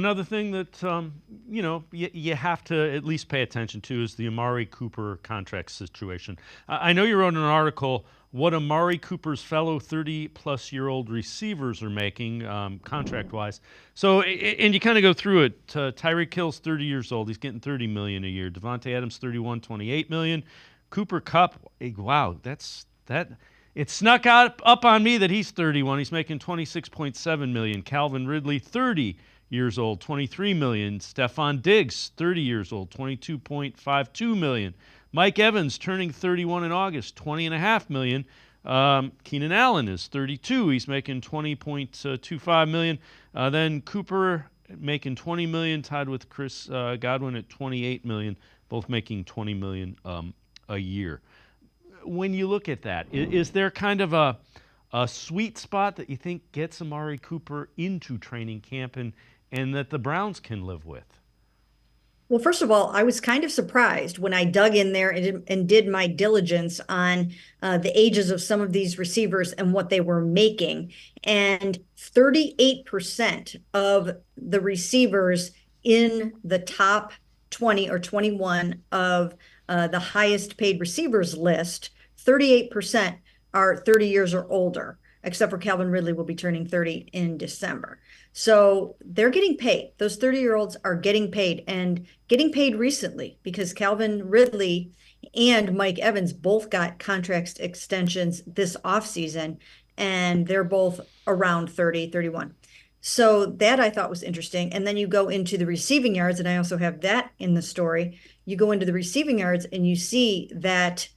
Another thing that you have to at least pay attention to is the Amari Cooper contract situation. I know you wrote an article what Amari Cooper's fellow 30-plus-year-old receivers are making contract wise. So and you kind of go through it. Tyreek Hill's 30 years old. He's getting 30 million a year. Devontae Adams 31, 28 million. Cooper Kupp, wow, that. It snuck out up on me that he's 31. He's making 26.7 million. Calvin Ridley 30 years old, 23 million. Stephon Diggs 30 years old, 22.52 million. Mike Evans turning 31 in August, 20.5 million. Keenan Allen is 32. He's making 20.25 million. Then Cooper making 20 million, tied with Chris Godwin at 28 million, both making 20 million a year. When you look at that, is there kind of a sweet spot that you think gets Amari Cooper into training camp and that the Browns can live with? Well, first of all, I was kind of surprised when I dug in there and did my diligence on the ages of some of these receivers and what they were making. And 38% of the receivers in the top 20 or 21 of the highest paid receivers list, 38% are 30 years or older, except for Calvin Ridley will be turning 30 in December. So they're getting paid. Those 30-year-olds are getting paid and getting paid recently because Calvin Ridley and Mike Evans both got contract extensions this offseason, and they're both around 30, 31. So that I thought was interesting. And then you go into the receiving yards, and I also have that in the story. You go into the receiving yards and you see that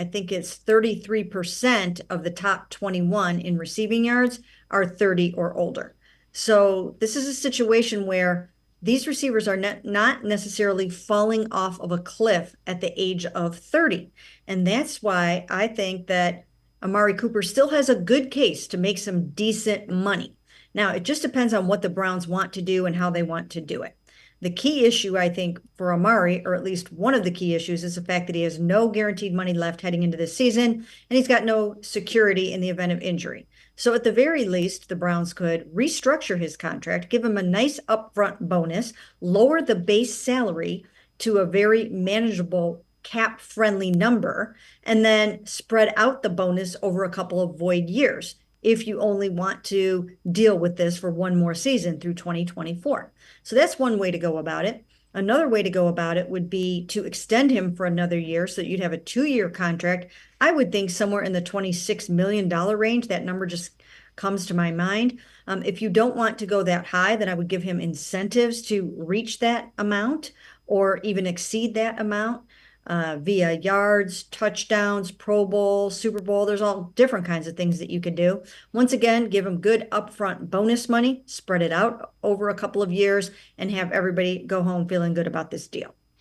I think it's 33% of the top 21 in receiving yards are 30 or older. So this is a situation where these receivers are not necessarily falling off of a cliff at the age of 30. And that's why I think that Amari Cooper still has a good case to make some decent money. Now, it just depends on what the Browns want to do and how they want to do it. The key issue, I think, for Amari, or at least one of the key issues, is the fact that he has no guaranteed money left heading into this season, and he's got no security in the event of injury. So at the very least, the Browns could restructure his contract, give him a nice upfront bonus, lower the base salary to a very manageable cap friendly number, and then spread out the bonus over a couple of void years if you only want to deal with this for one more season through 2024. So that's one way to go about it. Another way to go about it would be to extend him for another year so that you'd have a 2-year contract. I would think somewhere in the $26 million range. That number just comes to my mind. If you don't want to go that high, then I would give him incentives to reach that amount or even exceed that amount via yards, touchdowns, Pro Bowl, Super Bowl. There's all different kinds of things that you could do. Once again, give them good upfront bonus money, spread it out over a couple of years, and have everybody go home feeling good about this deal.